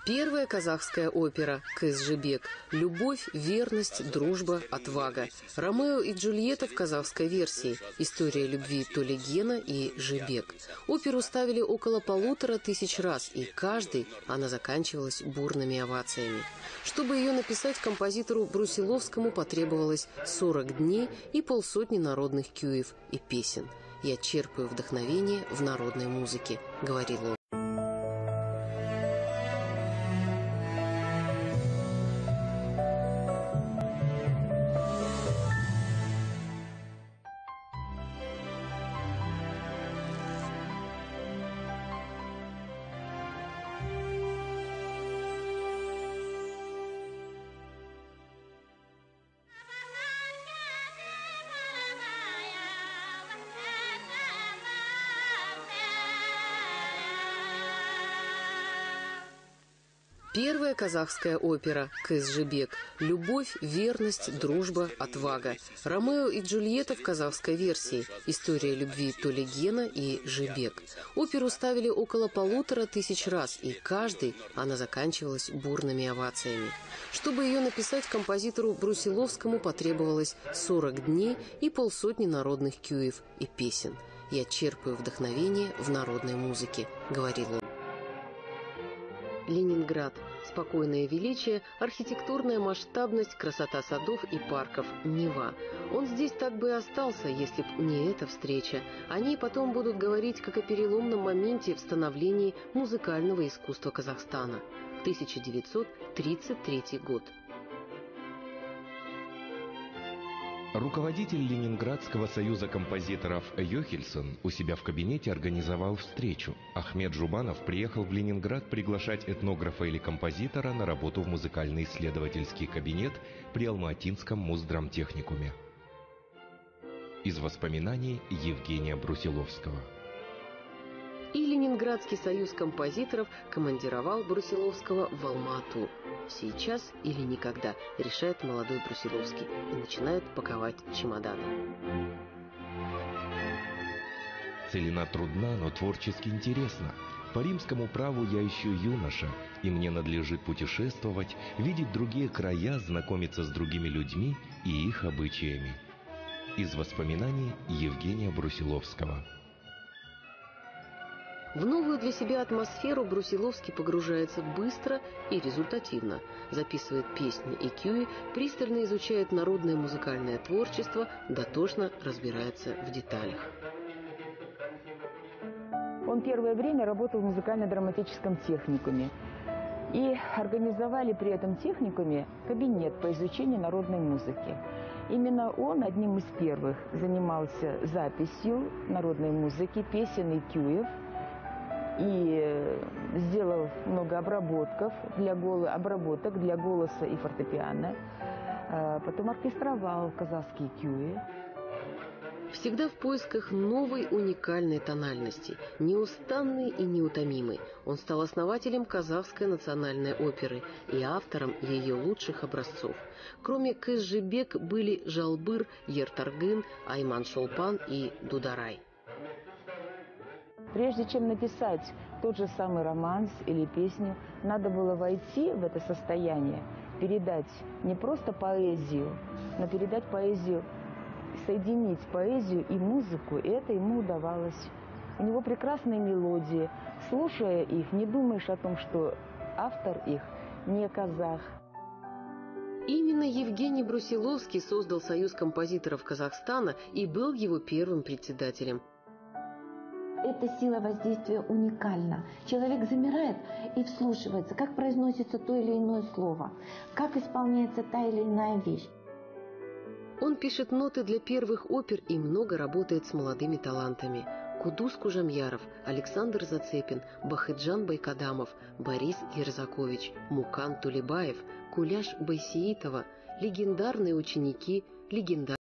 Первая казахская опера «Кыз-Жибек». Любовь, верность, дружба, отвага. Ромео и Джульетта в казахской версии. История любви Толигена и Жибек. Оперу ставили около 1500 раз, и каждый она заканчивалась бурными овациями. Чтобы ее написать, композитору Брусиловскому потребовалось 40 дней и 50 народных кюев и песен. «Я черпаю вдохновение в народной музыке», — говорил он. Первая казахская опера «Кыз-Жибек». Любовь, верность, дружба, отвага. Ромео и Джульетта в казахской версии. История любви Толигена и Жибек. Оперу ставили около 1500 раз, и каждый она заканчивалась бурными овациями. Чтобы ее написать, композитору Брусиловскому потребовалось 40 дней и 50 народных кюев и песен. «Я черпаю вдохновение в народной музыке», — говорил он. Ленинград. Спокойное величие, архитектурная масштабность, красота садов и парков, Нева. Он здесь так бы и остался, если б не эта встреча. О ней потом будут говорить как о переломном моменте в становлении музыкального искусства Казахстана. 1933 год. Руководитель Ленинградского союза композиторов Йохельсон у себя в кабинете организовал встречу. Ахмед Жубанов приехал в Ленинград приглашать этнографа или композитора на работу в музыкально-исследовательский кабинет при Алма-Атинском муздрамтехникуме. Из воспоминаний Евгения Брусиловского. И Ленинградский союз композиторов командировал Брусиловского в Алма-Ату. Сейчас или никогда, решает молодой Брусиловский и начинает паковать чемоданы. Целина трудна, но творчески интересна. По римскому праву я еще юноша, и мне надлежит путешествовать, видеть другие края, знакомиться с другими людьми и их обычаями. Из воспоминаний Евгения Брусиловского. В новую для себя атмосферу Брусиловский погружается быстро и результативно. Записывает песни и кюи, пристально изучает народное музыкальное творчество, дотошно разбирается в деталях. Он первое время работал в музыкально-драматическом техникуме. И организовали при этом техникуме кабинет по изучению народной музыки. Именно он одним из первых занимался записью народной музыки, песен и кюев. И сделал много обработок для голоса и фортепиано. Потом оркестровал казахские кюи. Всегда в поисках новой уникальной тональности, неустанный и неутомимый. Он стал основателем Казахской национальной оперы и автором ее лучших образцов. Кроме Кыз-Жибек были Жалбыр, Ертаргын, Айман-Шолпан и Дударай. Прежде чем написать тот же самый романс или песню, надо было войти в это состояние, передать не просто поэзию, но передать поэзию, соединить поэзию и музыку, и это ему удавалось. У него прекрасные мелодии. Слушая их, не думаешь о том, что автор их не казах. Именно Евгений Брусиловский создал Союз композиторов Казахстана и был его первым председателем. Эта сила воздействия уникальна. Человек замирает и вслушивается, как произносится то или иное слово, как исполняется та или иная вещь. Он пишет ноты для первых опер и много работает с молодыми талантами. Кудус Кужамьяров, Александр Зацепин, Бахыджан Байкадамов, Борис Ерзакович, Мукан Тулебаев, Куляш Байсеитова, легендарные ученики, легендарные